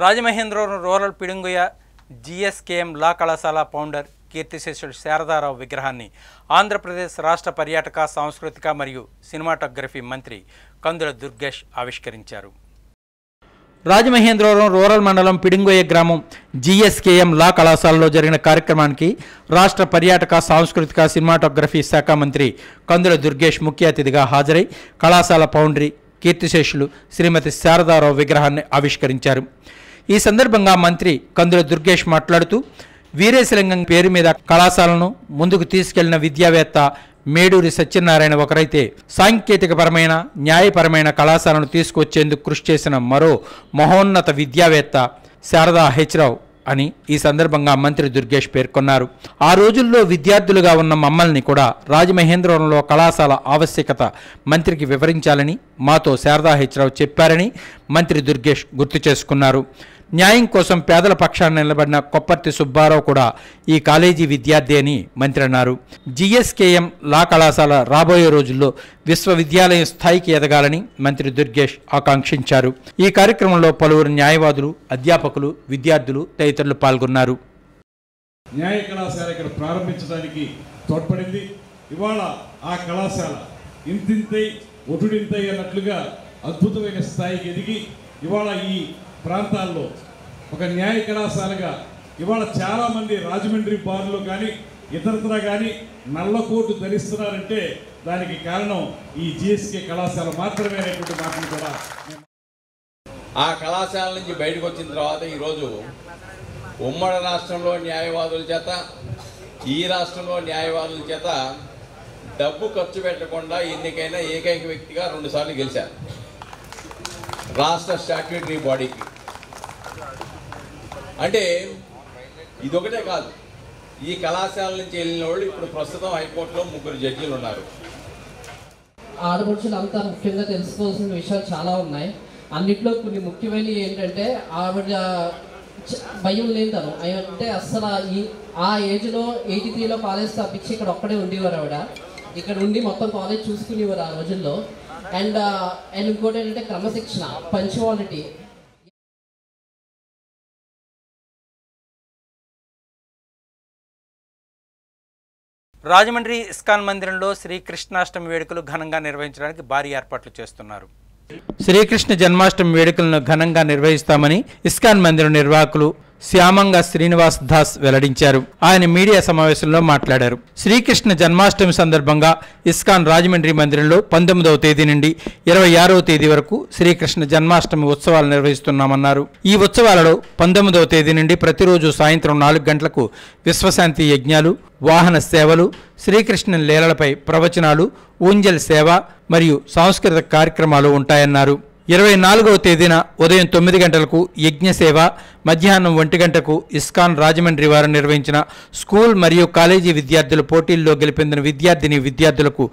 Rajamahendravaram rural పిడుంగుయ జిఎస్కేఎం లా కళాశాల founder కీర్తిశేషుడు శారదారావు విగ్రహాన్ని ఆంధ్రప్రదేశ్ రాష్ట్ర పర్యాటక సాంస్కృతిక మరియు సినిమాటోగ్రఫీ మంత్రి కందుల దుర్గేష్ ఆవిష్కరించారు. రాజమహేంద్రవరం రూరల్ మండలం పిడుంగోయ గ్రామం జిఎస్కేఎం లా కళాశాలలో జరిగిన కార్యక్రమానికి రాష్ట్ర పర్యాటక సాంస్కృతిక సినిమాటోగ్రఫీ శాఖ మంత్రి కందుల దుర్గేష్ ముఖ్య అతిథిగా హాజరై కళాశాల ఫౌండరీ కీర్తిశేషులు శ్రీమతి శారదారావు విగ్రహాన్ని ఆవిష్కరించారు. ఈ సందర్భంగా మంత్రి కందుల దుర్గేష్ మాట్లాడుతూ వీరేశలింగం పేరు మీద కళాశాలను ముందుకు తీసుకెళ్లిన విద్యావేత్త మేడూరి సత్యనారాయణ ఒకరైతే సాంకేతికపరమైన న్యాయపరమైన కళాశాలను తీసుకొచ్చేందుకు కృషి చేసిన మరో మహోన్నత విద్యావేత్త శారదా హెచ్రావు అని ఈ సందర్భంగా మంత్రి దుర్గేష్ పేర్కొన్నారు. ఆ రోజుల్లో విద్యార్థులుగా ఉన్న మమ్మల్ని కూడా రాజమహేంద్రవరంలో కళాశాల ఆవశ్యకత మంత్రికి వివరించాలని మాతో శారదా హెచ్రావు చెప్పారని మంత్రి దుర్గేష్ గుర్తు చేసుకున్నారు. న్యాయం కోసం పేదల పక్షాన నిలబడిన కొప్పర్తి సుబ్బారావు కూడా ఈ కాలేజీ విద్యార్థి అని మంత్రి అన్నారు. జిఎస్కేఎం లా కళాశాల రాబోయే రోజుల్లో విశ్వవిద్యాలయం స్థాయికి ఎదగాలని మంత్రి దుర్గేష్ ఆకాంక్షించారు. ఈ కార్యక్రమంలో పలువురు న్యాయవాదులు, అధ్యాపకులు, విద్యార్థులు తదితరులు పాల్గొన్నారు. న్యాయ కళాశాల ఇక్కడ ప్రారంభించడానికి తోడ్పడింది. ఇవాళ ఆ కళాశాల ఇంతింతై ఒటుడింతై అన్నట్లుగా అద్భుతమైన స్థాయికి ఎదిగి ఇవాళ ఈ ప్రాంతాల్లో ఒక న్యాయ కళాశాలగా ఇవాళ చాలామంది రాజమండ్రి బార్లో కానీ ఇతరత్రా కానీ నల్లకోటు ధరిస్తున్నారంటే దానికి కారణం ఈ జిఎస్కే కళాశాల మాత్రమే అనేటువంటి మాటలు కూడా. ఆ కళాశాల నుంచి బయటకు వచ్చిన తర్వాత ఈరోజు ఉమ్మడి రాష్ట్రంలో న్యాయవాదుల చేత, ఈ రాష్ట్రంలో న్యాయవాదుల చేత డబ్బు ఖర్చు పెట్టకుండా ఎన్నికైన ఏకైక వ్యక్తిగా 2 సార్లు గెలిచారు రాష్ట్ర స్టాట్యూటరీ బాడీకి. అంటే ఇదొకటే కాదు, ఈ కళాశాల నుంచి వెళ్ళిన వాళ్ళు ఇప్పుడు ప్రస్తుతం హైకోర్టులో 3 జడ్జీలు ఉన్నారు. ఆడపడుచులు అంతా ముఖ్యంగా తెలుసుకోవాల్సిన విషయాలు చాలా ఉన్నాయి. అన్నిట్లో కొన్ని ముఖ్యమైనవి ఏంటంటే ఆవిడ భయం లేదు తను అంటే అస్సలు ఆ ఏజ్లో 83లో కాలేజ్ స్థాపించి ఇక్కడ ఒక్కడే ఉండేవారు. ఆవిడ ఇక్కడ ఉండి మొత్తం కాలేజ్ చూసుకునేవారు ఆ రోజుల్లో. అండ్ ఇంకోటి ఏంటంటే క్రమశిక్షణ, పంచువాలిటీ. రాజమండ్రి ఇస్కాన్ మందిరంలో శ్రీకృష్ణాష్టమి వేడుకలు ఘనంగా నిర్వహించడానికి భారీ ఏర్పాట్లు చేస్తున్నారు. శ్రీకృష్ణ జన్మాష్టమి వేడుకలను ఘనంగా నిర్వహిస్తామని ఇస్కాన్ మందిరం నిర్వాహకులు శ్యామంగ శ్రీనివాస్ దాస్ వెల్లడించారు. ఆయన మీడియా సమావేశంలో మాట్లాడారు. శ్రీకృష్ణ జన్మాష్టమి సందర్భంగా ఇస్కాన్ రాజమండ్రి మందిరంలో 19వ తేదీ నుండి 26వ తేదీ వరకు శ్రీకృష్ణ జన్మాష్టమి ఉత్సవాలు నిర్వహిస్తున్నామన్నారు. ఈ ఉత్సవాలలో 19వ తేదీ నుండి ప్రతిరోజు సాయంత్రం 4 గంటలకు విశ్వశాంతి యజ్ఞాలు, వాహన సేవలు, శ్రీకృష్ణ లీలలపై ప్రవచనాలు, ఊంజల్ సేవ మరియు సాంస్కృతిక కార్యక్రమాలు ఉంటాయన్నారు. 24వ తేదీన ఉదయం 9 గంటలకు యజ్ఞసేవ, మధ్యాహ్నం 1 గంటకు ఇస్కాన్ రాజమండ్రి వారు నిర్వహించిన స్కూల్ మరియు కాలేజీ విద్యార్థుల పోటీల్లో గెలుపొందిన విద్యార్థులకు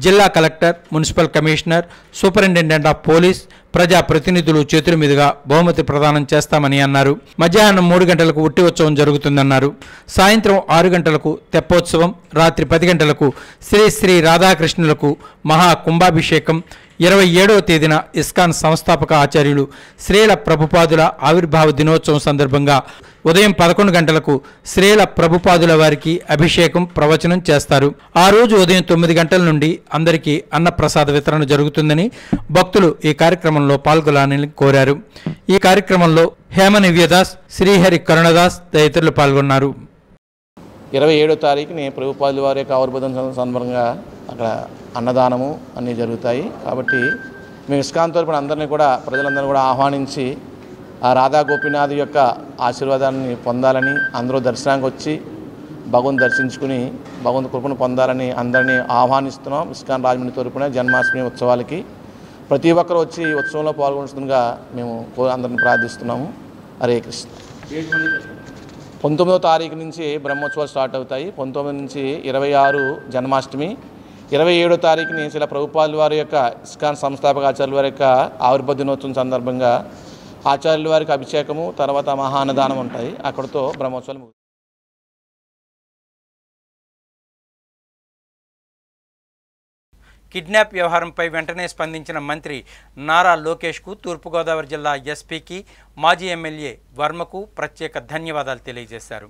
జిల్లా collector, municipal commissioner, superintendent of police, ప్రజా ప్రతినిధులు చేతుల మీదుగా బహుమతి ప్రదానం చేస్తామని అన్నారు. మధ్యాహ్నం 3 గంటలకు ఉట్టి ఉత్సవం జరుగుతుందన్నారు. సాయంత్రం 6 గంటలకు తెప్పోత్సవం, రాత్రి 10 గంటలకు శ్రీ శ్రీ రాధాకృష్ణులకు మహా కుంభాభిషేకం. 27వ తేదీన ఇస్కాన్ సంస్థాపక ఆచార్యులు శ్రీల ప్రభుపాదుల ఆవిర్భావ దినోత్సవం సందర్భంగా ఉదయం 11 గంటలకు శ్రీల ప్రభుపాదుల వారికి అభిషేకం, ప్రవచనం చేస్తారు. ఆ రోజు ఉదయం 9 గంటల నుండి అందరికీ అన్నప్రసాద వితరణ జరుగుతుందని భక్తులు ఈ కార్యక్రమంలో పాల్గొనాలని కోరారు. ఈ కార్యక్రమంలో హేమనివ్యదాస్, శ్రీహరి కరుణదాస్ తదితరులు పాల్గొన్నారు. 27వ తారీఖుని ప్రభుపాదుల వారి యొక్క ఆవిర్భావం సందర్భంగా అక్కడ అన్నదానము అన్నీ జరుగుతాయి. కాబట్టి మేము ఇస్కాన్ తరపున అందరినీ కూడా, ప్రజలందరినీ కూడా ఆహ్వానించి ఆ రాధా గోపీనాథ్ యొక్క ఆశీర్వాదాన్ని పొందాలని, అందరూ దర్శనానికి వచ్చి భగవంతుని దర్శించుకుని భగవంతు కృపను పొందాలని అందరినీ ఆహ్వానిస్తున్నాం. ఇస్కాన్ రాజమండ్రి తరపున జన్మాష్టమి ఉత్సవాలకి ప్రతి ఒక్కరు వచ్చి ఈ ఉత్సవంలో పాల్గొనగా మేము అందరిని ప్రార్థిస్తున్నాము. హరే కృష్ణ. 19వ తారీఖు నుంచి బ్రహ్మోత్సవాలు స్టార్ట్ అవుతాయి. 19 నుంచి 26 జన్మాష్టమి, 27వ తారీఖుని శ్రీల ప్రభుపాదుల వారి యొక్క ఇస్కాన్ సంస్థాపక ఆచార్యుల వారి యొక్క ఆవిర్భావ దినోత్సవం సందర్భంగా ఆచార్యుల వారికి అభిషేకము, తర్వాత మహాన్నదానం ఉంటాయి. అక్కడితో బ్రహ్మోత్సవాలు. కిడ్నాప్ వ్యవహారంపై వెంటనే స్పందించిన మంత్రి నారా లోకేష్కు తూర్పుగోదావరి జిల్లా ఎస్పీకి మాజీ ఎమ్మెల్యే వర్మకు ప్రత్యేక ధన్యవాదాలు తెలియజేశారు.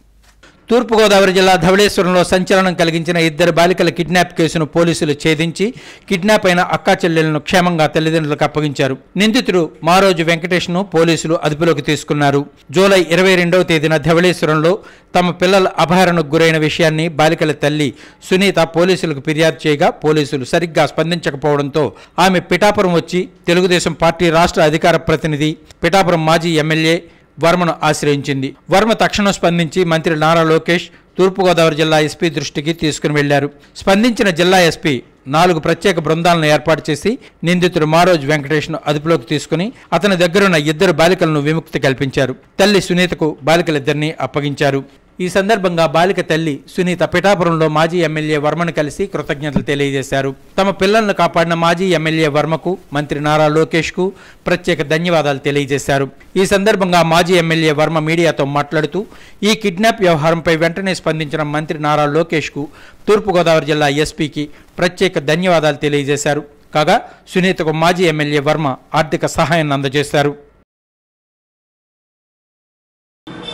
తూర్పుగోదావరి జిల్లా ధవళేశ్వరంలో సంచలనం కలిగించిన ఇద్దరు బాలికల కిడ్నాప్ కేసును పోలీసులు ఛేదించి కిడ్నాప్ అయిన అక్కా చెల్లెలను క్షేమంగా తల్లిదండ్రులకు అప్పగించారు. నిందితుడు మారోజు వెంకటేష్ను పోలీసులు అదుపులోకి తీసుకున్నారు. జూలై 22వ తేదీన ధవళేశ్వరంలో తమ పిల్లల అపహరణకు గురైన విషయాన్ని బాలికల తల్లి సునీత పోలీసులకు ఫిర్యాదు చేయగా పోలీసులు సరిగ్గా స్పందించకపోవడంతో ఆమె పిఠాపురం వచ్చి తెలుగుదేశం పార్టీ రాష్ట్ర అధికార ప్రతినిధి పిఠాపురం మాజీ ఎమ్మెల్యే వర్మను ఆశ్రయించింది. వర్మ తక్షణం స్పందించి మంత్రి నారా లోకేష్ తూర్పుగోదావరి జిల్లా ఎస్పీ దృష్టికి తీసుకుని వెళ్లారు. స్పందించిన జిల్లా ఎస్పీ 4 ప్రత్యేక బృందాలను ఏర్పాటు చేసి నిందితుడు మారోజు వెంకటేష్ను అదుపులోకి తీసుకుని అతని దగ్గరున్న 2 బాలికలను విముక్తి కల్పించారు. తల్లి సునీతకు బాలికలిద్దరినీ అప్పగించారు. ఈ సందర్భంగా బాలిక తల్లి సునీత పిఠాపురంలో మాజీ ఎమ్మెల్యే వర్మను కలిసి కృతజ్ఞతలు తెలియజేశారు. తమ పిల్లలను కాపాడిన మాజీ ఎమ్మెల్యే వర్మకు మంత్రి నారా లోకేష్కు ప్రత్యేక ధన్యవాదాలు తెలియజేశారు. ఈ సందర్భంగా మాజీ ఎమ్మెల్యే వర్మ మీడియాతో మాట్లాడుతూ ఈ కిడ్నాప్ వ్యవహారంపై వెంటనే స్పందించిన మంత్రి నారా లోకేష్కు తూర్పుగోదావరి జిల్లా ఎస్పీకి ప్రత్యేక ధన్యవాదాలు తెలియజేశారు. కాగా సునీతకు మాజీ ఎమ్మెల్యే వర్మ ఆర్థిక సహాయాన్ని అందజేశారు.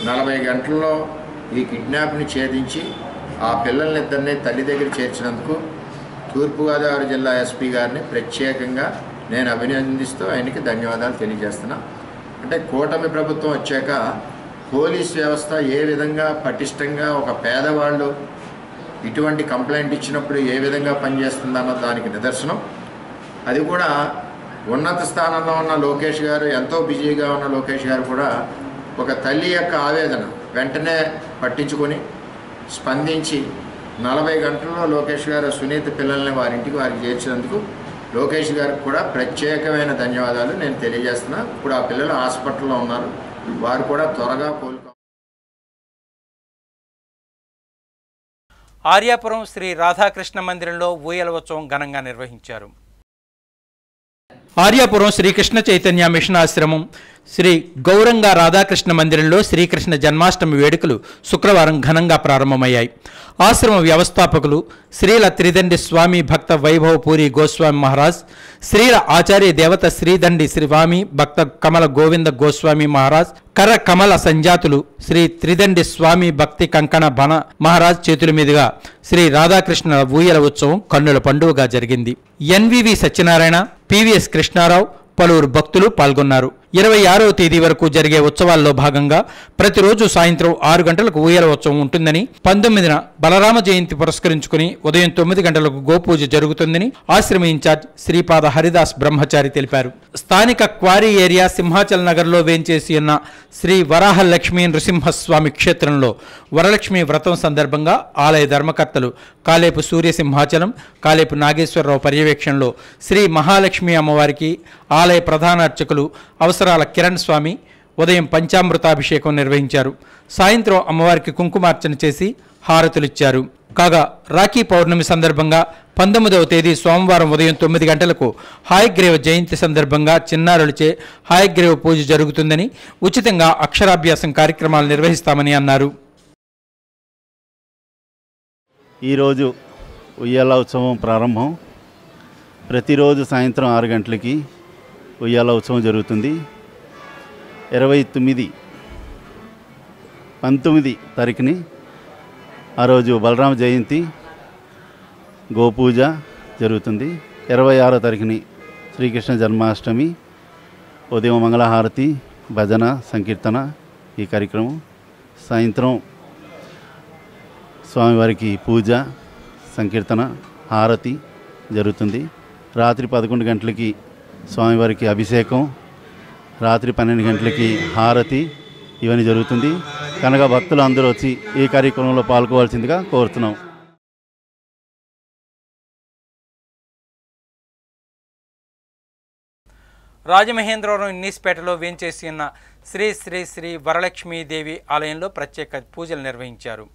40 గంటల్లో ఈ కిడ్నాప్ని ఛేదించి ఆ పిల్లల్నిద్దరినీ తల్లి దగ్గర చేర్చినందుకు తూర్పుగోదావరి జిల్లా ఎస్పీ గారిని ప్రత్యేకంగా నేను అభినందిస్తూ ఆయనకి ధన్యవాదాలు తెలియజేస్తున్నా. అంటే కూటమి ప్రభుత్వం వచ్చాక పోలీస్ వ్యవస్థ ఏ విధంగా పటిష్టంగా ఒక పేదవాళ్ళు ఇటువంటి కంప్లైంట్ ఇచ్చినప్పుడు ఏ విధంగా పనిచేస్తుందన్న దానికి నిదర్శనం. అది కూడా ఉన్నత స్థానంలో ఉన్న లోకేష్ గారు, ఎంతో బిజీగా ఉన్న లోకేష్ గారు కూడా ఒక తల్లి యొక్క ఆవేదన వెంటనే పట్టించుకొని స్పందించి 40 గంటల్లో లోకేష్ గారు సునీత పిల్లల్ని వారికి చేర్చినందుకు లోకేష్ గారికి కూడా ప్రత్యేకమైన ధన్యవాదాలు నేను తెలియజేస్తున్నా. ఇప్పుడు ఆ పిల్లలు హాస్పిటల్లో ఉన్నారు, వారు కూడా త్వరగా కోలుకో. ఆర్యాపురం శ్రీ రాధాకృష్ణ మందిరంలో ఊయల ఉత్సవం ఘనంగా నిర్వహించారు. ఆర్యాపురం శ్రీకృష్ణ చైతన్య మిషన్ ఆశ్రమం శ్రీ గౌరంగ రాధాకృష్ణ మందిరంలో శ్రీకృష్ణ జన్మాష్టమి వేడుకలు శుక్రవారం ఘనంగా ప్రారంభమయ్యాయి. ఆశ్రమ వ్యవస్థాపకులు శ్రీల త్రిదండి స్వామి భక్త వైభవపూరి గోస్వామి మహారాజ్, శ్రీల ఆచార్య దేవత శ్రీదండి స్వామి భక్త కమల గోవింద గోస్వామి మహారాజ్, కర కమల సంజాతులు శ్రీ త్రిదండి స్వామి భక్తి కంకణ బన మహారాజ్ చేతుల మీదుగా శ్రీ రాధాకృష్ణ ఊయల ఉత్సవం కన్నుల పండుగగా జరిగింది. ఎన్వివి సత్యనారాయణ, పివిఎస్ కృష్ణారావు పలువురు భక్తులు పాల్గొన్నారు. 26వ తేదీ వరకు జరిగే ఉత్సవాల్లో భాగంగా ప్రతిరోజు సాయంత్రం 6 గంటలకు ఊయల ఉత్సవం ఉంటుందని, 19న బలరామ జయంతి పురస్కరించుకుని ఉదయం 9 గంటలకు గోపూజ జరుగుతుందని ఆశ్రమ ఇన్ఛార్జ్ శ్రీపాద హరిదాస్ బ్రహ్మచారి తెలిపారు. స్థానిక క్వారీ ఏరియా సింహాచల్ నగర్లో వేంచేసి ఉన్న శ్రీ వరాహ లక్ష్మీ నృసింహస్వామి క్షేత్రంలో వరలక్ష్మి వ్రతం సందర్భంగా ఆలయ ధర్మకర్తలు కాలేపు సూర్యసింహాచలం, కాలేపు నాగేశ్వరరావు పర్యవేక్షణలో శ్రీ మహాలక్ష్మి అమ్మవారికి ఆలయ ప్రధాన అర్చకులు అవసరాల కిరణ్ స్వామి ఉదయం పంచామృతాభిషేకం నిర్వహించారు. సాయంత్రం అమ్మవారికి కుంకుమార్చన చేసి హారతులిచ్చారు. కాగా రాఖీ పౌర్ణమి సందర్భంగా 19వ తేదీ సోమవారం ఉదయం 9 గంటలకు హాయగ్రీవ జయంతి సందర్భంగా చిన్నారులచే హాయగ్రీవ పూజ జరుగుతుందని, ఉచితంగా అక్షరాభ్యాసం కార్యక్రమాలు నిర్వహిస్తామని అన్నారు. ఈరోజు ఉయ్యాల ఉత్సవం ప్రారంభం. ప్రతిరోజు సాయంత్రం 6 గంటలకి ఉయ్యాల ఉత్సవం జరుగుతుంది. 19 తారీఖుని ఆ రోజు బలరామ జయంతి, గోపూజ జరుగుతుంది. 26వ తారీఖుని శ్రీకృష్ణ జన్మాష్టమి, ఉదయం మంగళహారతి, భజన, సంకీర్తన ఈ కార్యక్రమం. సాయంత్రం స్వామివారికి పూజ, సంకీర్తన, హారతి జరుగుతుంది. రాత్రి 11 గంటలకి స్వామివారికి అభిషేకం, రాత్రి 12 గంటలకి హారతి ఇవన్నీ జరుగుతుంది. కనుక భక్తులు అందరూ వచ్చి ఈ కార్యక్రమంలో పాల్గొవాల్సిందిగా కోరుతున్నాం. రాజమహేంద్రవరం ఇన్నీస్పేటలో వేంచేసి ఉన్న శ్రీ శ్రీ శ్రీ వరలక్ష్మీదేవి ఆలయంలో ప్రత్యేక పూజలు నిర్వహించారు.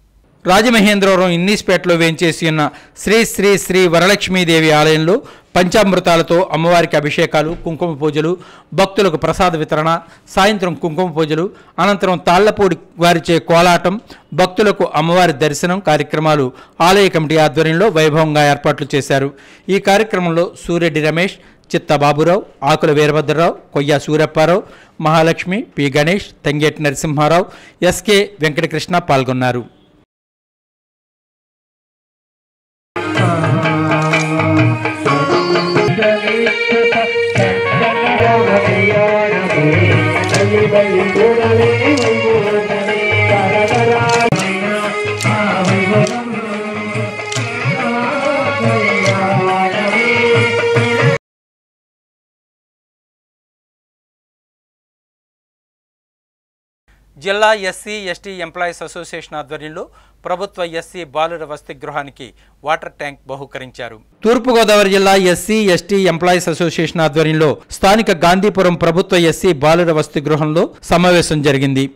రాజమహేంద్రవరం ఇన్నీస్పేటలో వేంచేసి ఉన్న శ్రీ శ్రీ శ్రీ వరలక్ష్మీదేవి ఆలయంలో పంచామృతాలతో అమ్మవారికి అభిషేకాలు, కుంకుమ పూజలు, భక్తులకు ప్రసాద వితరణ, సాయంత్రం కుంకుమ పూజలు, అనంతరం తాళ్లపూడి వారిచే కోలాటం, భక్తులకు అమ్మవారి దర్శనం కార్యక్రమాలు ఆలయ కమిటీ ఆధ్వర్యంలో వైభవంగా ఏర్పాట్లు చేశారు. ఈ కార్యక్రమంలో సూరెడ్డి రమేష్, చిత్త బాబురావు, ఆకుల వీరభద్రరావు, కొయ్య సూరప్పారావు, మహాలక్ష్మి, పి గణేష్, తంగేటి నరసింహారావు, ఎస్కే వెంకటకృష్ణ పాల్గొన్నారు. జిల్లా ఎస్సీ ఎస్టీ ఎంప్లాయీస్ అసోసియేషన్ ఆధ్వర్యంలో ప్రభుత్వ ఎస్సీ బాలుర వసతి గృహానికి వాటర్ ట్యాంక్ బహూకరించారు. తూర్పుగోదావరి జిల్లా ఎస్సీ ఎస్టీ ఎంప్లాయీస్ అసోసియేషన్ ఆధ్వర్యంలో స్థానిక గాంధీపురం ప్రభుత్వ ఎస్సీ బాలుర వసతి గృహంలో సమావేశం జరిగింది.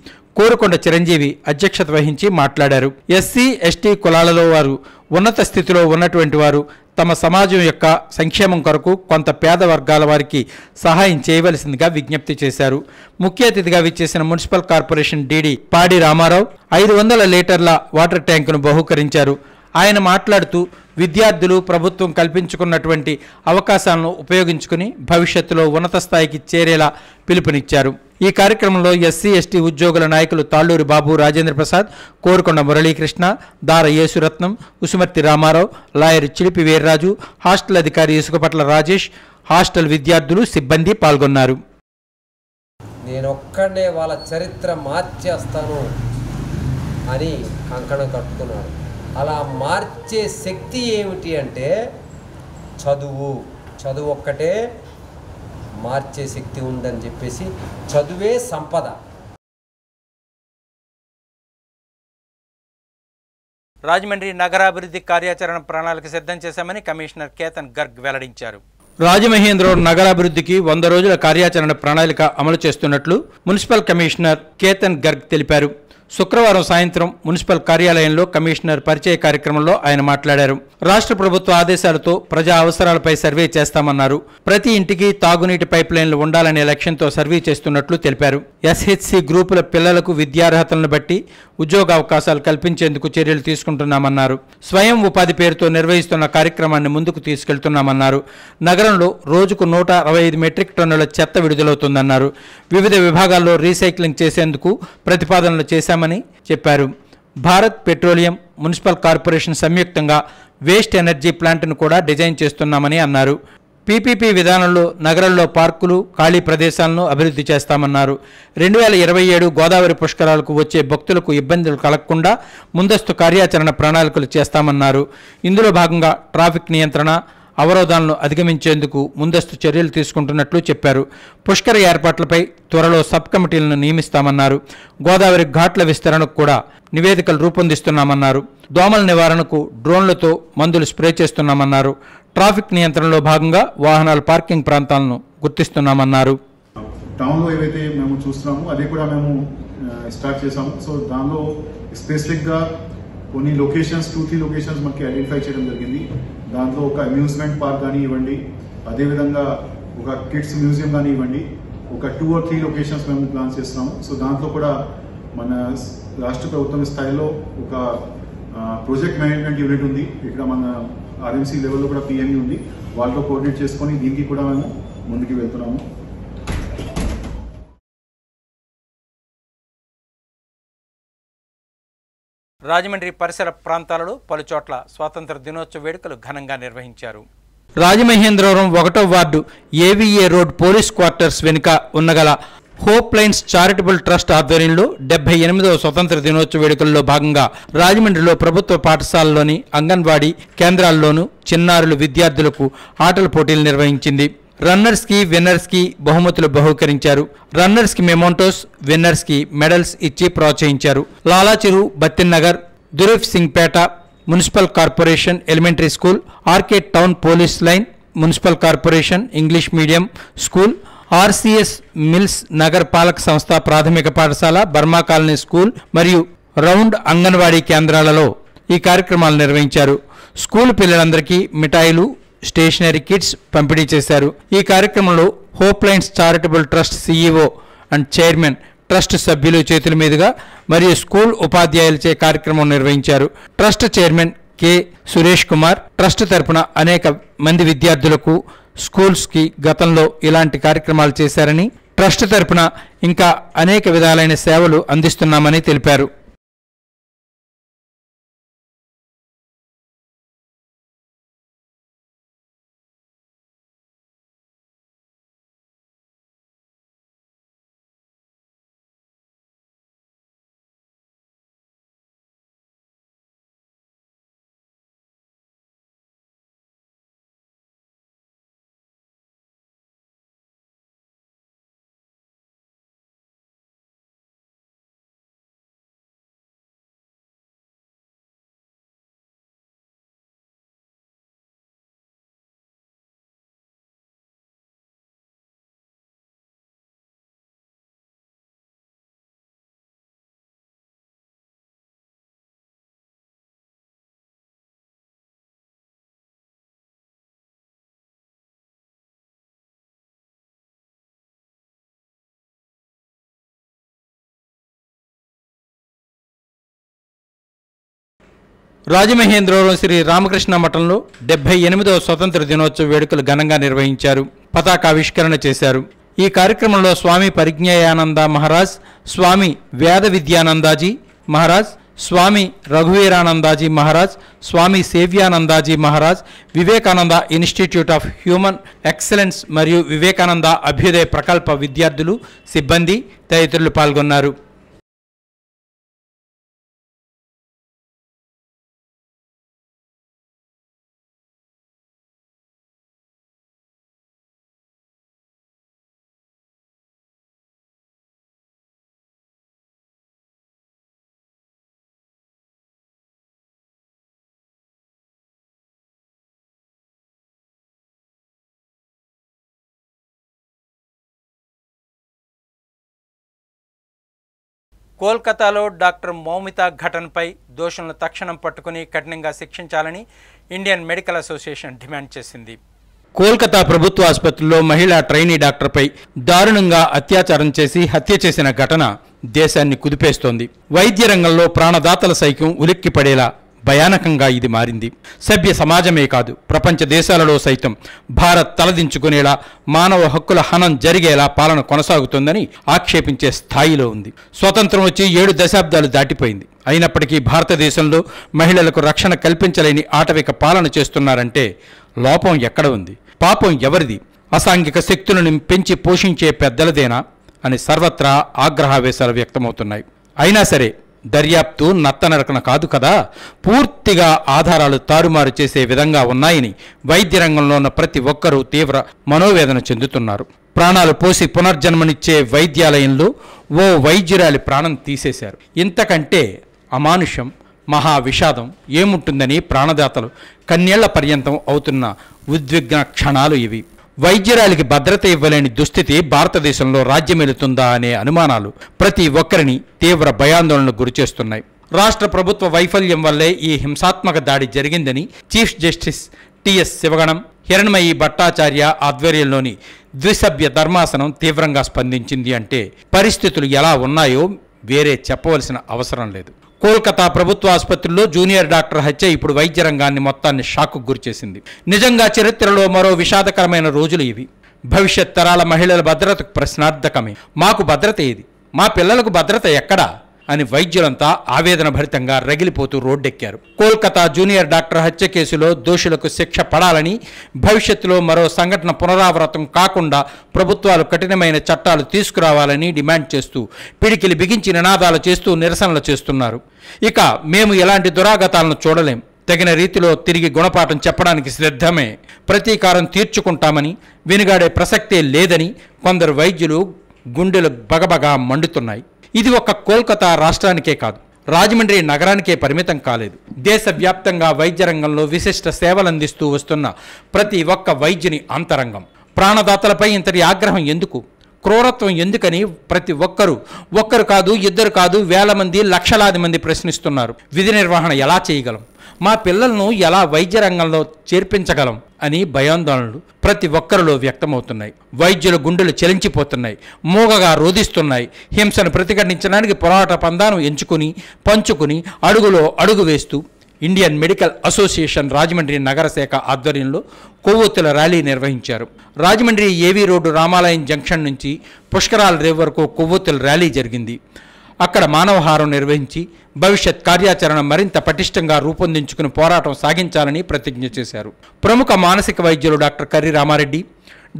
కోరుకొండ చిరంజీవి అధ్యక్షత వహించి మాట్లాడారు. ఎస్సీ ఎస్టీ కులాలలో వారు ఉన్నత స్థితిలో ఉన్నటువంటి వారు తమ సమాజం యొక్క సంక్షేమం కొరకు కొంత పేద వర్గాల వారికి సహాయం చేయవలసిందిగా విజ్ఞప్తి చేశారు. ముఖ్య అతిథిగా విచ్చేసిన మున్సిపల్ కార్పొరేషన్ డీడీ పాడి రామారావు 500 లీటర్ల వాటర్ ట్యాంకును బహూకరించారు. ఆయన మాట్లాడుతూ విద్యార్థులు ప్రభుత్వం కల్పించుకున్నటువంటి అవకాశాలను ఉపయోగించుకుని భవిష్యత్తులో ఉన్నత స్థాయికి చేరేలా పిలుపునిచ్చారు. ఈ కార్యక్రమంలో ఎస్సీ ఎస్టీ ఉద్యోగుల నాయకులు తాళ్ళూరి బాబు రాజేంద్ర ప్రసాద్, కోరుకొండ మురళీకృష్ణ, దార యేసురత్నం, ఉసుమర్తి రామారావు, లాయర్ చిలిపి వీర్రాజు, హాస్టల్ అధికారి ఇసుకపట్ల రాజేష్, హాస్టల్ విద్యార్థులు, సిబ్బంది పాల్గొన్నారు. నేనొక్కడే వాళ్ళ చరిత్ర మార్చేస్తాను అని కంకణం కట్టుకున్నాడు. అలా మార్చే శక్తి ఏమిటి అంటే చదువు ఒక్కటే మార్చే శక్తి ఉందని చెప్పేసి చదువే సంపద. రాజమండ్రి నగరాభివృద్ధి కార్యాచరణ ప్రణాళిక సిద్ధం చేశామని కమిషనర్ కేతన్ గర్గ్ వెల్లడించారు. రాజమహేంద్రవరం నగరాభివృద్ధికి 100 రోజుల కార్యాచరణ ప్రణాళిక అమలు చేస్తున్నట్లు మున్సిపల్ కమిషనర్ కేతన్ గర్గ్ తెలిపారు. శుక్రవారం సాయంత్రం మున్సిపల్ కార్యాలయంలో కమిషనర్ పరిచయ కార్యక్రమంలో ఆయన మాట్లాడారు. రాష్ట్ర ప్రభుత్వ ఆదేశాలతో ప్రజా అవసరాలపై సర్వే చేస్తామన్నారు. ప్రతి ఇంటికి తాగునీటి పైప్ లైన్లు ఉండాలనే లక్ష్యంతో సర్వే చేస్తున్నట్లు తెలిపారు. ఎస్హెచ్సి గ్రూపుల పిల్లలకు విద్యార్హతలను బట్టి ఉద్యోగ అవకాశాలు కల్పించేందుకు చర్యలు తీసుకుంటున్నామన్నారు. స్వయం ఉపాధి పేరుతో నిర్వహిస్తున్న కార్యక్రమాన్ని ముందుకు తీసుకెళ్తున్నామన్నారు. నగరంలో రోజుకు 165 మెట్రిక్ టన్నుల చెత్త విడుదలవుతుందన్నారు. వివిధ విభాగాల్లో రీసైక్లింగ్ చేసేందుకు ప్రతిపాదనలు చేశామని చెప్పారు. భారత్ పెట్రోలియం, మున్సిపల్ కార్పొరేషన్ సంయుక్తంగా వేస్ట్ ఎనర్జీ ప్లాంట్ను కూడా డిజైన్ చేస్తున్నామని అన్నారు. పీపీపీ విధానంలో నగరంలో పార్కులు, ఖాళీ ప్రదేశాలను అభివృద్ధి చేస్తామన్నారు. 2027 గోదావరి పుష్కరాలకు వచ్చే భక్తులకు ఇబ్బందులు కలగకుండా ముందస్తు కార్యాచరణ ప్రణాళికలు చేస్తామన్నారు. ఇందులో భాగంగా ట్రాఫిక్ నియంత్రణ, అవరోధాలను అధిగమించేందుకు ముందస్తు చర్యలు తీసుకుంటున్నట్లు చెప్పారు. పుష్కర ఏర్పాట్లపై త్వరలో సబ్ కమిటీలను నియమిస్తామన్నారు. గోదావరి ఘాట్ల విస్తరణకు కూడా నివేదికలు రూపొందిస్తున్నామన్నారు. దోమల నివారణకు డ్రోన్లతో మందులు స్ప్రే చేస్తున్నామన్నారు. ట్రాఫిక్ నియంత్రణలో భాగంగా వాహనాల పార్కింగ్ ప్రాంతాలను గుర్తిస్తున్నామన్నారు. టౌన్లో ఏవైతే మేము చూస్తున్నామో అదే కూడా మేము స్టార్ట్ చేసాము. సో దానిలో స్పెసిఫిక్గా కొన్ని లొకేషన్స్ 2-3 లొకేషన్స్ మనకి ఐడెంటిఫై చేయడం జరిగింది. దాంట్లో ఒక అమ్యూజ్మెంట్ పార్క్ కానీ ఇవ్వండి, అదేవిధంగా ఒక కిడ్స్ మ్యూజియం కానీ ఇవ్వండి, ఒక 2 or 3 లొకేషన్స్ మేము ప్లాన్ చేస్తున్నాము. సో దాంట్లో కూడా మన రాష్ట్ర ప్రభుత్వం స్థాయిలో ఒక ప్రాజెక్ట్ మేనేజ్మెంట్ యూనిట్ ఉంది. ఇక్కడ మన ఆర్ఎంసీ లెవెల్లో కూడా పిఎంఈ ఉంది. వాళ్ళతో కోఆర్డినేట్ చేసుకొని దీనికి కూడా మేము ముందుకు వెళ్తున్నాము. రాజమండ్రి పరిసర ప్రాంతాలలో పలుచోట్ల స్వాతంత్ర దినోత్సవ వేడుకలు ఘనంగా నిర్వహించారు. రాజమహేంద్రవరం 1వ వార్డు ఏవీఏ రోడ్ పోలీస్ క్వార్టర్స్ వెనుక ఉన్నగల హోప్ లైన్స్ చారిటబుల్ ట్రస్ట్ ఆధ్వర్యంలో 78వ స్వతంత్ర దినోత్సవ వేడుకల్లో భాగంగా రాజమండ్రిలో ప్రభుత్వ పాఠశాలలోని అంగన్వాడీ కేంద్రాల్లోనూ చిన్నారులు విద్యార్థులకు ఆటల పోటీలు నిర్వహించింది. రన్నర్స్ కి విన్నర్స్ కి బహుమతులు బహూకరించారు. రన్నర్స్ కి మెమోంటోస్, విన్నర్స్ కి మెడల్స్ ఇచ్చి ప్రోత్సహించారు. Lalacheru, Battinnagar, Duref Singh Peta municipal corporation elementary school, arcade town police line municipal corporation English medium school, RCS mills Nagar పాలక సంస్థ ప్రాథమిక పాఠశాల, బర్మా కాలనీ స్కూల్ మరియు రౌండ్ అంగన్వాడీ కేంద్రాలలో ఈ కార్యక్రమాలు నిర్వహించారు. స్కూల్ పిల్లలందరికీ మిఠాయిలు, స్టేషనరీ కిట్స్ పంపిణీ చేశారు. ఈ కార్యక్రమంలో hope lines charitable trust CEO and chairman, trust సభ్యులు చేతుల మీదుగా మరియు స్కూల్ ఉపాధ్యాయులచే కార్యక్రమం నిర్వహించారు. Trust chairman K Suresh Kumar trust తరపున అనేక మంది విద్యార్థులకు స్కూల్స్కి గతంలో ఇలాంటి కార్యక్రమాలు చేశారని, ట్రస్ట్ తరపున ఇంకా అనేక విధాలైన సేవలు అందిస్తున్నామని తెలిపారు. రాజమహేంద్రవరం శ్రీ రామకృష్ణ మఠంలో 78వ స్వతంత్ర దినోత్సవ వేడుకలు ఘనంగా నిర్వహించారు. పతాకావిష్కరణ చేశారు. ఈ కార్యక్రమంలో స్వామి పరిజ్ఞాయానంద Maharaj, Swami Veda Vidyanandaji Maharaj, Swami Raghuveeranandaji Maharaj, Swami Sevyanandaji Maharaj, Vivekananda institute of human excellence మరియు వివేకానంద అభ్యుదయ ప్రకల్ప విద్యార్థులు, సిబ్బంది తదితరులు పాల్గొన్నారు. కోల్కతాలో డాక్టర్ మౌమితా ఘటనపై దోషులను తక్షణం పట్టుకుని కఠినంగా శిక్షించాలని ఇండియన్ మెడికల్ అసోసియేషన్ డిమాండ్ చేసింది. కోల్కతా ప్రభుత్వ ఆసుపత్రిలో మహిళా ట్రైనీ డాక్టర్పై దారుణంగా అత్యాచారం చేసి హత్య చేసిన ఘటన దేశాన్ని కుదిపేస్తోంది. వైద్య రంగంలో ప్రాణదాతల సైతం ఉలిక్కిపడేలా భయానకంగా ఇది మారింది. సభ్య సమాజమే కాదు, ప్రపంచ దేశాలలో సైతం భారత్ తలదించుకునేలా, మానవ హక్కుల హనం జరిగేలా పాలన కొనసాగుతోందని ఆక్షేపించే స్థాయిలో ఉంది. స్వతంత్రం వచ్చి 7 దశాబ్దాలు దాటిపోయింది. అయినప్పటికీ భారతదేశంలో మహిళలకు రక్షణ కల్పించలేని ఆటవిక పాలన చేస్తున్నారంటే లోపం ఎక్కడ ఉంది? పాపం ఎవరిది? అసాంఘిక శక్తులను పెంచి పోషించే పెద్దలదేనా అని సర్వత్రా ఆగ్రహావేశాలు వ్యక్తమవుతున్నాయి. అయినా సరే దర్యాప్తు నత్తనరకన కాదు కదా, పూర్తిగా ఆధారాలు తారుమారు చేసే విధంగా ఉన్నాయని వైద్య రంగంలో ఉన్న ప్రతి ఒక్కరూ తీవ్ర మనోవేదన చెందుతున్నారు. ప్రాణాలు పోసి పునర్జన్మనిచ్చే వైద్యాలయంలో ఓ వైద్యురాలి ప్రాణం తీసేశారు. ఇంతకంటే అమానుషం, మహా విషాదం ఏముంటుందని ప్రాణదాతలు కన్నేళ్ల పర్యంతం అవుతున్న ఉద్విగ్న క్షణాలు ఇవి. వైద్యురాలికి భద్రత ఇవ్వలేని దుస్థితి భారతదేశంలో రాజ్యమేలుతుందా అనే అనుమానాలు ప్రతి ఒక్కరిని తీవ్ర భయాందోళనకు గురిచేస్తున్నాయి. రాష్ట్ర ప్రభుత్వ వైఫల్యం వల్లే ఈ హింసాత్మక దాడి జరిగిందని chief justice TS Sivagnanam, Hiranmayi Bhattacharya ఆధ్వర్యంలోని ద్విసభ్య ధర్మాసనం తీవ్రంగా స్పందించింది అంటే పరిస్థితులు ఎలా ఉన్నాయో వేరే చెప్పవలసిన అవసరం లేదు. కోల్కతా ప్రభుత్వ ఆసుపత్రిలో జూనియర్ డాక్టర్ హత్య ఇప్పుడు వైద్య రంగాన్ని మొత్తాన్ని షాక్కు గురిచేసింది. నిజంగా చరిత్రలో మరో విషాదకరమైన రోజులు ఇవి. భవిష్యత్ తరాల మహిళల భద్రతకు ప్రశ్నార్థకమే. మాకు భద్రత ఏది? మా పిల్లలకు భద్రత ఎక్కడా అని వైద్యులంతా ఆవేదన భరితంగా రగిలిపోతూ రోడ్డెక్కారు. కోల్కతా జూనియర్ డాక్టర్ హత్య కేసులో దోషులకు శిక్ష పడాలని, భవిష్యత్తులో మరో సంఘటన పునరావృతం కాకుండా ప్రభుత్వాలు కఠినమైన చట్టాలు తీసుకురావాలని డిమాండ్ చేస్తూ పిడికిలి బిగించి నినాదాలు చేస్తూ నిరసనలు చేస్తున్నారు. ఇక మేము ఎలాంటి దురాగతాలను చూడలేం, తగిన రీతిలో తిరిగి గుణపాఠం చెప్పడానికి సిద్ధమే, ప్రతీకారం తీర్చుకుంటామని వెనుగాడే ప్రసక్తే లేదని కొందరు వైద్యులు గుండెలు బగబగా మండుతున్నాయి. ఇది ఒక్క కోల్కతా రాష్ట్రానికే కాదు, రాజమండ్రి నగరానికే పరిమితం కాలేదు. దేశవ్యాప్తంగా వైద్య రంగంలో విశిష్ట సేవలందిస్తూ వస్తున్న ప్రతి ఒక్క వైద్యుని అంతరంగం. ప్రాణదాతలపై ఇంతటి ఆగ్రహం ఎందుకు? క్రూరత్వం ఎందుకని ప్రతి ఒక్కరు కాదు, ఇద్దరు కాదు, వేల మంది, లక్షలాది మంది ప్రశ్నిస్తున్నారు. విధి నిర్వహణ ఎలా చేయగలం, మా పిల్లలను ఎలా వైద్య రంగంలో చేర్పించగలం అని భయాందోళనలు ప్రతి ఒక్కరిలో వ్యక్తమవుతున్నాయి. వైద్యుల గుండెలు చెలించిపోతున్నాయి, మూగగా రోధిస్తున్నాయి. హింసను ప్రతిఘటించడానికి పోరాట పందాను పంచుకుని అడుగులో అడుగు వేస్తూ ఇండియన్ మెడికల్ అసోసియేషన్ రాజమండ్రి నగర శాఖ ఆధ్వర్యంలో కొవ్వొత్తుల ర్యాలీ నిర్వహించారు. రాజమండ్రి ఏవీ రోడ్డు రామాలయం జంక్షన్ నుంచి పుష్కరాల రేవు వరకు కొవ్వొత్తుల ర్యాలీ జరిగింది. అక్కడ మానవహారం నిర్వహించి భవిష్యత్ కార్యాచరణ మరింత పటిష్టంగా రూపొందించుకుని పోరాటం సాగించాలని ప్రతిజ్ఞ చేశారు. ప్రముఖ మానసిక వైద్యులు డాక్టర్ కర్రి రామారెడ్డి,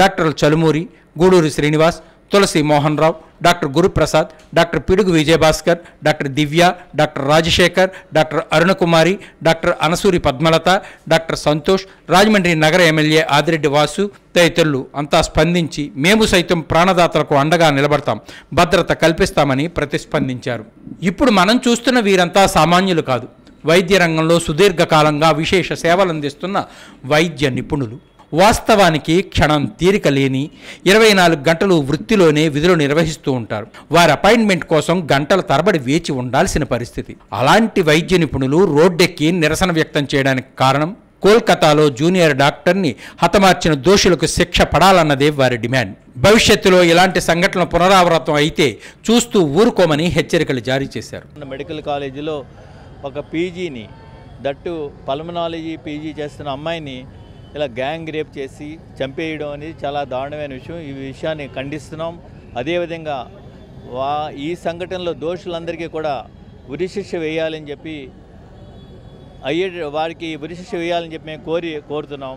డాక్టర్లు Chalumuri, Guduri Srinivas, Tulasi Mohan Rao, doctor Guruprasad, doctor Pidugu Vijayabhaskar, doctor Divya, doctor Rajasekhar, doctor Arunakumari, doctor Anasuri Padmalatha, doctor Santosh, Rajahmundry నగర ఎమ్మెల్యే ఆదిరెడ్డి వాసు తదితరులు అంతా స్పందించి మేము సైతం ప్రాణదాతలకు అండగా నిలబడతాం, భద్రత కల్పిస్తామని ప్రతిస్పందించారు. ఇప్పుడు మనం చూస్తున్న వీరంతా సామాన్యులు కాదు. వైద్య రంగంలో సుదీర్ఘకాలంగా విశేష సేవలందిస్తున్న వైద్య నిపుణులు. వాస్తవానికి క్షణం తీరిక లేని 24 గంటలు వృత్తిలోనే విధులు నిర్వహిస్తూ ఉంటారు. వారి అపాయింట్మెంట్ కోసం గంటల తరబడి వేచి ఉండాల్సిన పరిస్థితి. అలాంటి వైద్య నిపుణులు రోడ్డెక్కి నిరసన వ్యక్తం చేయడానికి కారణం కోల్కతాలో జూనియర్ డాక్టర్ని హతమార్చిన దోషులకు శిక్ష పడాలన్నదే వారి డిమాండ్. భవిష్యత్తులో ఇలాంటి సంఘటనలు పునరావృతం అయితే చూస్తూ ఊరుకోమని హెచ్చరికలు జారీ చేశారు. మెడికల్ కాలేజీలో ఒక పీజీని, దట్టు పల్మనాలజీ పీజీ చేస్తున్న అమ్మాయిని ఇలా గ్యాంగ్ రేప్ చేసి చంపేయడం అనేది చాలా దారుణమైన విషయం. ఈ విషయాన్ని ఖండిస్తున్నాం. అదేవిధంగా ఈ సంఘటనలో దోషులందరికీ కూడా ఉరిశిక్ష వేయాలని చెప్పి వారికి ఉరిశిక్ష వేయాలని చెప్పి మేము కోరుతున్నాం.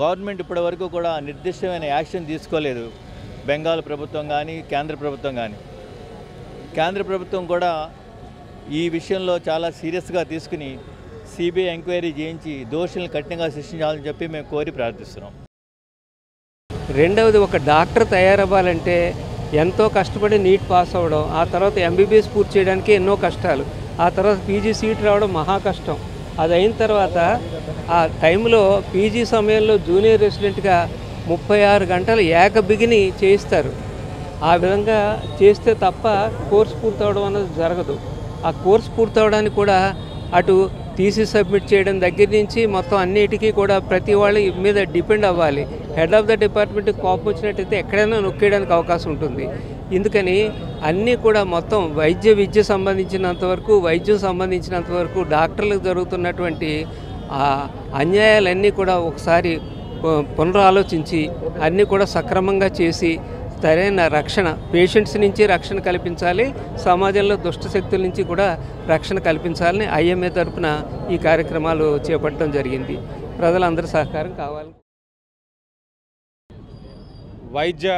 గవర్నమెంట్ ఇప్పటి వరకు కూడా నిర్దిష్టమైన యాక్షన్ తీసుకోలేదు. బెంగాల్ ప్రభుత్వం కానీ కేంద్ర ప్రభుత్వం కానీ. కేంద్ర ప్రభుత్వం కూడా ఈ విషయంలో చాలా సీరియస్గా తీసుకుని సిబిఐ ఎంక్వైరీ చేయించి దోషులను కఠినంగా శిక్షించాలని చెప్పి మేము కోరి ప్రార్థిస్తున్నాం. రెండవది, ఒక డాక్టర్ తయారవ్వాలంటే ఎంతో కష్టపడి నీట్ పాస్ అవ్వడం, ఆ తర్వాత ఎంబీబీఎస్ పూర్తి చేయడానికి ఎన్నో కష్టాలు, ఆ తర్వాత పీజీ సీట్ రావడం మహా కష్టం. అది అయిన తర్వాత ఆ టైంలో పీజీ సమయంలో జూనియర్ రెసిడెంట్గా 36 గంటలు ఏకబిగిని చేయిస్తారు. ఆ విధంగా చేస్తే తప్ప కోర్సు పూర్తవడం అనేది జరగదు. ఆ కోర్సు పూర్తవడానికి కూడా అటు థీసిస్ సబ్మిట్ చేయడం దగ్గర నుంచి మొత్తం అన్నిటికీ కూడా ప్రతి వాళ్ళ మీద డిపెండ్ అవ్వాలి. హెడ్ ఆఫ్ ద డిపార్ట్మెంట్ కోపం వచ్చినట్టయితే ఎక్కడైనా నొక్కేయడానికి అవకాశం ఉంటుంది. ఎందుకని అన్నీ కూడా మొత్తం విద్య సంబంధించినంతవరకు, వైద్యం సంబంధించినంతవరకు డాక్టర్లకు జరుగుతున్నటువంటి అన్యాయాలన్నీ కూడా ఒకసారి పునరాలోచించి అన్నీ కూడా సక్రమంగా చేసి సరైన రక్షణ, పేషెంట్స్ నుంచి రక్షణ కల్పించాలి, సమాజంలో దుష్ట శక్తుల నుంచి కూడా రక్షణ కల్పించాలని ఐఎంఏ తరఫున ఈ కార్యక్రమాలు చేపట్టడం జరిగింది. ప్రజలందరి సహకారం కావాలి. వైద్య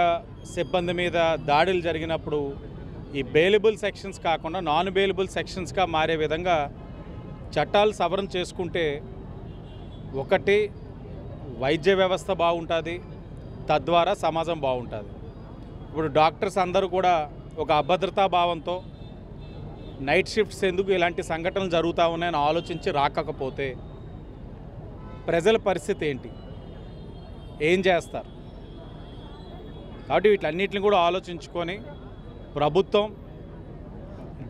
సిబ్బంది మీద దాడులు జరిగినప్పుడు ఈ బెయిలబుల్ సెక్షన్స్ కాకుండా నాన్ బెయిలబుల్ సెక్షన్స్గా మారే విధంగా చట్టాలు సవరణ చేసుకుంటే ఒకటి వైద్య వ్యవస్థ బాగుంటుంది, తద్వారా సమాజం బాగుంటుంది. ఇప్పుడు డాక్టర్స్ అందరూ కూడా ఒక అభద్రతా భావంతో నైట్ షిఫ్ట్స్ ఎందుకు ఇలాంటి సంఘటనలు జరుగుతూ ఉన్నాయని ఆలోచించి రాకపోతే ప్రజల పరిస్థితి ఏంటి, ఏం చేస్తారు? కాబట్టి వీటన్నిటిని కూడా ఆలోచించుకొని ప్రభుత్వం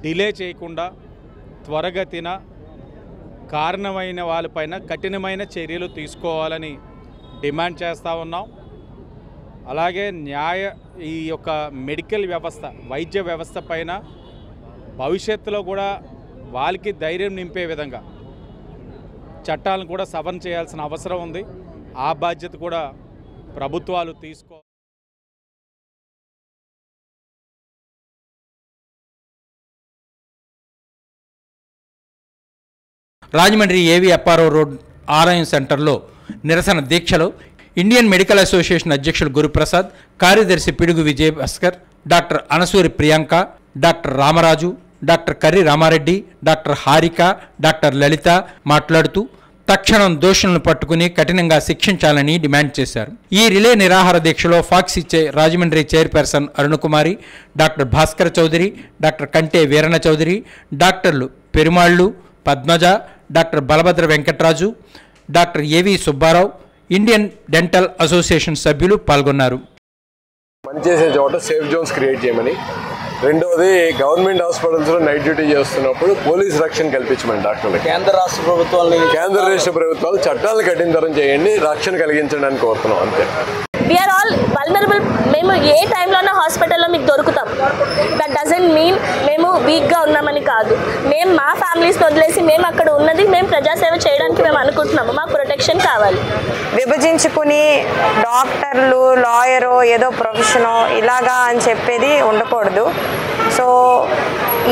డిలే చేయకుండా త్వరగతిన కారణమైన వాళ్ళపైన కఠినమైన చర్యలు తీసుకోవాలని డిమాండ్ చేస్తూ ఉన్నాం. అలాగే ఈ యొక్క మెడికల్ వ్యవస్థ, వైద్య వ్యవస్థ పైన భవిష్యత్తులో కూడా వాళ్ళకి ధైర్యం నింపే విధంగా చట్టాలను కూడా సవరణ చేయాల్సిన అవసరం ఉంది. ఆ బాధ్యత కూడా ప్రభుత్వాలు తీసుకో. రాజమండ్రి ఏవిఎఫ్ఆర్ఓ రోడ్ ఆలయం సెంటర్లో నిరసన దీక్షలో ఇండియన్ మెడికల్ అసోసియేషన్ అధ్యక్షులు గురుప్రసాద్, కార్యదర్శి Pidugu Vijayabhaskar, doctor Anasuri Priyanka, doctor Ramaraju, doctor Karri Ramareddy, doctor Harika, doctor Lalitha మాట్లాడుతూ తక్షణం దోషులను పట్టుకుని కఠినంగా శిక్షించాలని డిమాండ్ చేశారు. ఈ రిలే నిరాహార దీక్షలో FOGSI Rajahmundry chairperson Arunakumari, doctor Bhaskar Chowdary, doctor Kante Veerana Chowdary, డాక్టర్లు Perumallu, Padmaja, doctor Balabhadra Venkatraju, doctor AV Subbarao, Indian dental association సభ్యులు పాల్గొన్నారు. పనిచేసే చోట సేఫ్ జోన్స్ క్రియేట్ చేయమని, రెండోది గవర్నమెంట్ హాస్పిటల్స్లో నైట్ డ్యూటీ చేస్తున్నప్పుడు పోలీస్ రక్షణ కల్పించమని డాక్టర్లకి. కేంద్ర రాష్ట్ర ప్రభుత్వాలు చట్టాలను కఠినతరం చేయండి, రక్షణ కలిగించడానికి కోరుతున్నాం అంతే. We are all vulnerable. మేము ఏ టైంలోనో హాస్పిటల్లో మీకు దొరుకుతాం. దట్ డజంట్ మీన్ మేము వీక్గా ఉన్నామని కాదు. మేము మా ఫ్యామిలీస్ని వదిలేసి మేము అక్కడ ఉన్నది మేము ప్రజాసేవ చేయడానికి మేము అనుకుంటున్నాము. మాకు ప్రొటెక్షన్ కావాలి. విభజించుకుని డాక్టర్లు, లాయరు, ఏదో ప్రొఫెషను ఇలాగా అని చెప్పేది ఉండకూడదు. సో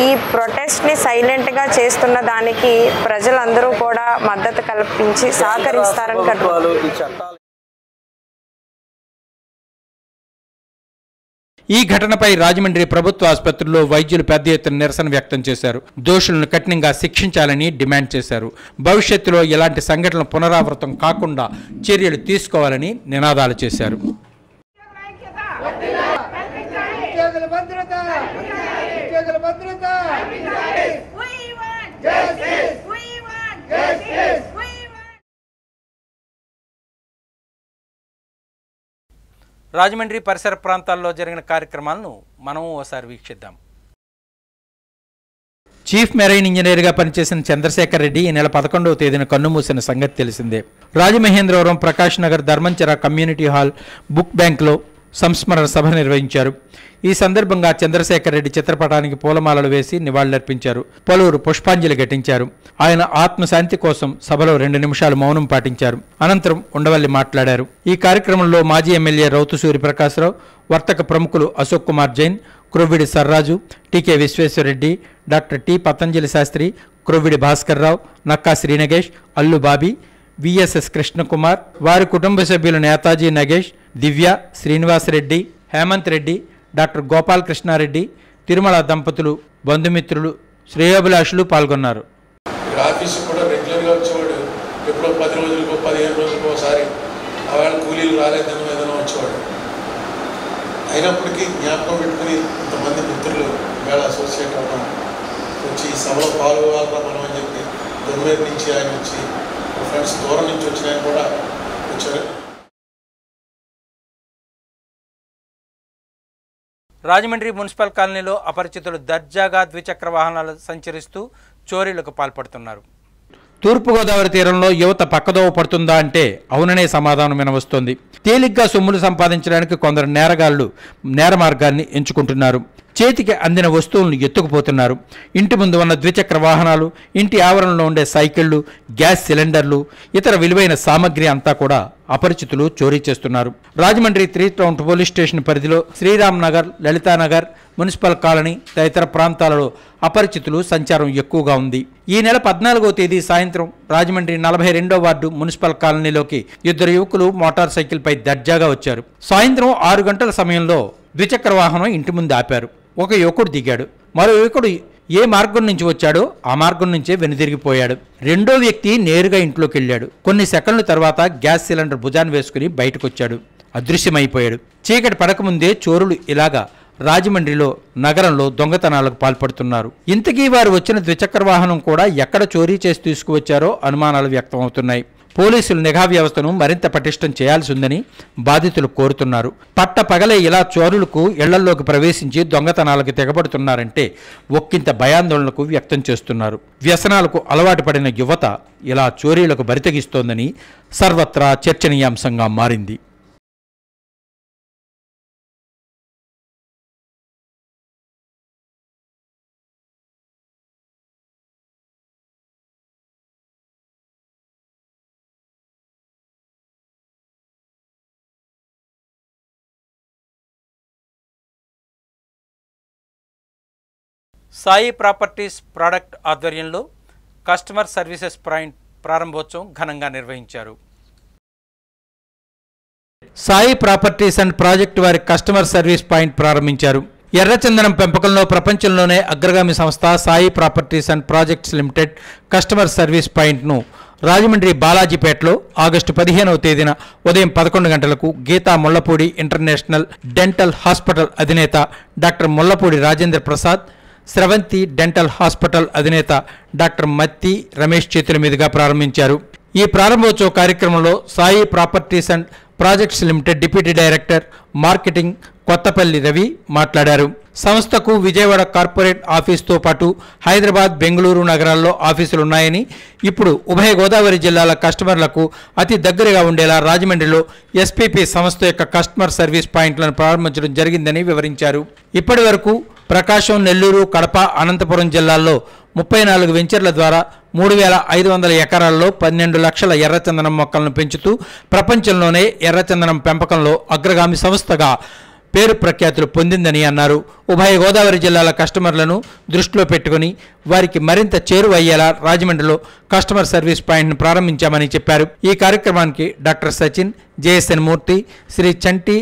ఈ ప్రొటెస్ట్ని సైలెంట్గా చేస్తున్న దానికి ప్రజలందరూ కూడా మద్దతు కల్పించి సహకరిస్తారని కట్టుకోవాలి. ఈ ఘటనపై రాజమండ్రి ప్రభుత్వ ఆసుపత్రిలో వైద్యులు పెద్ద ఎత్తున నిరసన వ్యక్తం చేశారు. దోషులను కఠినంగా శిక్షించాలని డిమాండ్ చేశారు. భవిష్యత్తులో ఇలాంటి సంఘటనలు పునరావృతం కాకుండా చర్యలు తీసుకోవాలని నినాదాలు చేశారు. రాజమండ్రి పరిసర ప్రాంతాల్లో జరిగిన కార్యక్రమాలను మనం ఓసారి వీక్షిద్దాం. చీఫ్ మెరైన్ ఇంజనీర్గా పనిచేసిన చంద్రశేఖర్ రెడ్డి ఈ నెల 11వ తేదీన కన్నుమూసిన సంగతి తెలిసిందే. Rajamahendravaram Prakash Nagar Dharmanchara community hall book బ్యాంక్లో సంస్మరణ సభ నిర్వహించారు. ఈ సందర్భంగా చంద్రశేఖర్ రెడ్డి చిత్రపటానికి పూలమాలలు వేసి నివాళులర్పించారు. పలువురు పుష్పాంజలి ఘటించారు. ఆయన ఆత్మశాంతి కోసం సభలో 2 నిమిషాలు మౌనం పాటించారు. అనంతరం ఉండవల్లి మాట్లాడారు. ఈ కార్యక్రమంలో మాజీ ఎమ్మెల్యే రౌతు సూర్యప్రకాశ్రావు, వర్తక ప్రముఖులు Ashok Kumar Jain, Krovvidi Sarraju, TK Visweswarareddy, doctor T Patanjali Sastry, Krovvidi Bhaskarrao, Nakka Srinagesh, Allu Bobby, VSS Krishnakumar, వారి కుటుంబ సభ్యులు నేతాజీ నగేష్, దివ్య, శ్రీనివాసరెడ్డి, హేమంత్ రెడ్డి, డాక్టర్ గోపాల్ కృష్ణారెడ్డి, తిరుమల దంపతులు, బంధుమిత్రులు, శ్రేయోభిలాషులు పాల్గొన్నారు. ఆఫీసు కూడా రెగ్యులర్గా వచ్చేవాడు. ఎప్పుడో 10 రోజులకు 15 రోజులకు ఒకసారి ఆవేళ కూలీలు రాలేదని ఏదైనా వచ్చేవాడు. అయినప్పటికీ జ్ఞాపకం పెట్టుకుని ఇంతమంది మిత్రులు వేళ అసోసియేట్ అవ్వడం, వచ్చి ఈ సభలో పాల్గొవాలరా మనం అని చెప్పి దొమ్మేరు నుంచి ఆయన వచ్చి ఫ్రెండ్స్ దూరం నుంచి వచ్చిన ఆయన కూడా వచ్చారు. రాజమండ్రి మున్సిపల్ కాలనీలో అపరిచితులు దర్జాగా ద్విచక్ర వాహనాలు సంచరిస్తూ చోరీలకు పాల్పడుతున్నారు. తూర్పుగోదావరి తీరంలో యువత పక్కదోవ పడుతుందా అంటే అవుననే సమాధానం వినవస్తోంది. తేలిగ్గా సొమ్ములు సంపాదించడానికి కొందరు నేరగాళ్లు నేర మార్గాన్ని ఎంచుకుంటున్నారు. చేతికి అందిన వస్తువులను ఎత్తుకుపోతున్నారు. ఇంటి ముందు ఉన్న ద్విచక్ర వాహనాలు, ఇంటి ఆవరణలో ఉండే సైకిళ్లు, గ్యాస్ సిలిండర్లు, ఇతర విలువైన సామగ్రి అంతా కూడా అపరిచితులు చోరీ చేస్తున్నారు. రాజమండ్రి 3 టౌన్ పోలీస్ స్టేషన్ పరిధిలో శ్రీరామ్ నగర్, లలితానగర్, మున్సిపల్ కాలనీ తదితర ప్రాంతాలలో అపరిచితులు సంచారం ఎక్కువగా ఉంది. ఈ నెల 14వ తేదీ సాయంత్రం రాజమండ్రి 42వ వార్డు మున్సిపల్ కాలనీలోకి 2 యువకులు మోటార్ సైకిల్పై దర్జాగా వచ్చారు. సాయంత్రం 6 గంటల సమయంలో ద్విచక్ర వాహనం ఇంటి ముందు ఆపారు. ఒక యువకుడు దిగాడు. మరో యువకుడు ఏ మార్గం నుంచి వచ్చాడో ఆ మార్గం నుంచే వెనుదిరిగిపోయాడు. రెండో వ్యక్తి నేరుగా ఇంట్లోకి వెళ్ళాడు. కొన్ని సెకండ్ల తర్వాత గ్యాస్ సిలిండర్ భుజాన్ని వేసుకుని బయటకు వచ్చాడు. అదృశ్యమైపోయాడు. చీకటి పడకముందే చోరులు ఇలాగా రాజమండ్రిలో నగరంలో దొంగతనాలకు పాల్పడుతున్నారు. ఇంతకీ వారు వచ్చిన ద్విచక్ర వాహనం కూడా ఎక్కడ చోరీ చేసి తీసుకువచ్చారో అనుమానాలు వ్యక్తమవుతున్నాయి. పోలీసులు నిఘా వ్యవస్థను మరింత పటిష్టం చేయాల్సి ఉందని బాధితులు కోరుతున్నారు. పట్ట పగలే ఇలా చోరులకు ఇళ్లల్లోకి ప్రవేశించి దొంగతనాలకు తెగబడుతున్నారంటే ఒక్కింత భయాందోళనకు వ్యక్తం చేస్తున్నారు. వ్యసనాలకు అలవాటు పడిన యువత ఇలా చోరీలకు బరితెగిస్తోందని సర్వత్రా చర్చనీయాంశంగా మారింది. సాయి ప్రాపర్టీస్ ప్రోడక్ట్ ఆధ్వర్యంలో కస్టమర్ సర్వీసెస్ పాయింట్ ప్రారంభోత్సవం ఘనంగా నిర్వహించారు. సాయి ప్రాపర్టీస్ అండ్ ప్రాజెక్ట్ వారి కస్టమర్ సర్వీస్ పాయింట్ ప్రారంభించారు. ఎర్రచందనం పెంపకంలో ప్రపంచంలోనే అగ్రగామి సంస్థ Sai properties and projects limited customer service పాయింట్ను రాజమండ్రి బాలాజీపేటలో ఆగస్టు 15వ తేదీన ఉదయం 11 గంటలకు Geetha Mullapudi international dental hospital అధినేత doctor Mullapudi Rajendra Prasad, Sravanthi dental hospital అధినేత డాక్టర్ మత్తి రమేష్ చేతుల మీదుగా ప్రారంభించారు. ఈ ప్రారంభోత్సవ కార్యక్రమంలో Sai properties and projects limited deputy director marketing Kothapalli Ravi మాట్లాడారు. సంస్థకు విజయవాడ కార్పొరేట్ ఆఫీసుతో పాటు హైదరాబాద్, బెంగళూరు నగరాల్లో ఆఫీసులున్నాయని, ఇప్పుడు ఉభయ గోదావరి జిల్లాల కస్టమర్లకు అతి దగ్గరగా ఉండేలా రాజమండ్రిలో ఎస్పీపీ సంస్థ యొక్క కస్టమర్ సర్వీస్ పాయింట్లను ప్రారంభించడం జరిగిందని వివరించారు. ఇప్పటి వరకు ప్రకాశం, నెల్లూరు, కడప, అనంతపురం జిల్లాల్లో 34 వెంచర్ల ద్వారా 3,500 ఎకరాల్లో 12 లక్షల ఎర్రచందనం మొక్కలను పెంచుతూ ప్రపంచంలోనే ఎర్రచందనం పెంపకంలో అగ్రగామి సంస్థగా పేరు ప్రఖ్యాతులు పొందిందని అన్నారు. ఉభయ గోదావరి జిల్లాల కస్టమర్లను దృష్టిలో పెట్టుకుని వారికి మరింత చేరువయ్యేలా రాజమండ్రిలో కస్టమర్ సర్వీస్ పాయింట్ను ప్రారంభించామని చెప్పారు. ఈ కార్యక్రమానికి డాక్టర్ సచిన్, జేఎస్ఎన్ మూర్తి, శ్రీ చంటి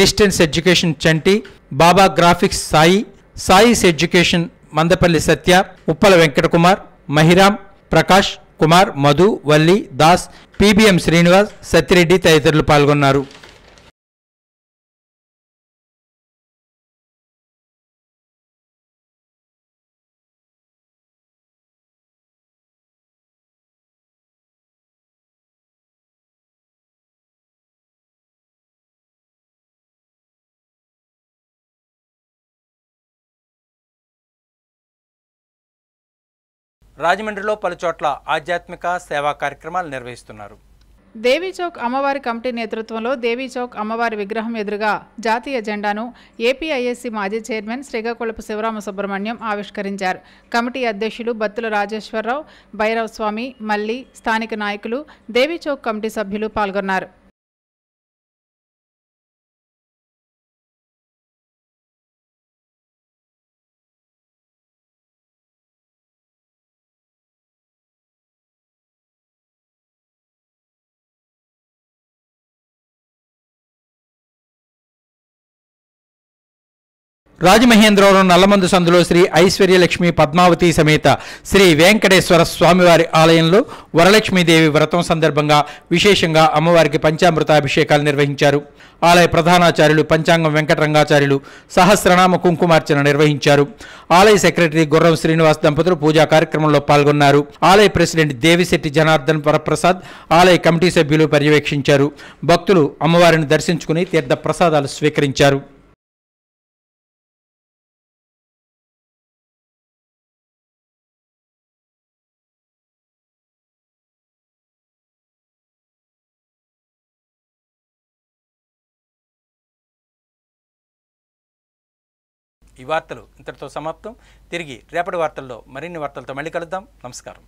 డిస్టెన్స్ ఎడ్యుకేషన్ చంటి, బాబా గ్రాఫిక్స్ సాయి, సాయిస్ ఎడ్యుకేషన్ మందపల్లి సత్య, ఉప్పల వెంకటకుమార్, మహిరామ్, ప్రకాష్ కుమార్, మధు, వల్లి, దాస్, పిబిఎం శ్రీనివాస్, సత్యరెడ్డి తదితరులు పాల్గొన్నారు. రాజమండ్రిలో పలుచోట్ల ఆధ్యాత్మిక సేవా కార్యక్రమాలు నిర్వహిస్తున్నారు. దేవీచౌక్ అమ్మవారి కమిటీ నేతృత్వంలో దేవీచౌక్ అమ్మవారి విగ్రహం ఎదురుగా జాతీయ జెండాను ఏపీఐఎస్సీ మాజీ చైర్మన్ శ్రీకాకుళపు శివరామ సుబ్రహ్మణ్యం ఆవిష్కరించారు. కమిటీ అధ్యక్షులు బత్తుల రాజేశ్వరరావు, భైరవ్ స్వామి, మల్లి, స్థానిక నాయకులు, దేవీచౌక్ కమిటీ సభ్యులు పాల్గొన్నారు. రాజమహేంద్రవరం నల్లమందు సందులో శ్రీ ఐశ్వర్యలక్ష్మి పద్మావతి సమేత శ్రీ వెంకటేశ్వర స్వామివారి ఆలయంలో వరలక్ష్మీదేవి వ్రతం సందర్భంగా విశేషంగా అమ్మవారికి పంచామృతాభిషేకాలు నిర్వహించారు. ఆలయ ప్రధానాచార్యులు పంచాంగం వెంకటరంగాచార్యులు సహస్రనామ కుంకుమార్చన నిర్వహించారు. ఆలయ సెక్రటరీ గుర్రం శ్రీనివాస్ దంపతులు పూజా కార్యక్రమంలో పాల్గొన్నారు. ఆలయ ప్రెసిడెంట్ దేవిశెట్టి జనార్దన్ వరప్రసాద్, ఆలయ కమిటీ సభ్యులు పర్యవేక్షించారు. భక్తులు అమ్మవారిని దర్శించుకుని తీర్థ ప్రసాదాలు స్వీకరించారు. ఈ వార్తలు ఇంతటితో సమాప్తం. తిరిగి రేపటి వార్తల్లో మరిన్ని వార్తలతో మళ్ళీ కలుద్దాం. నమస్కారం.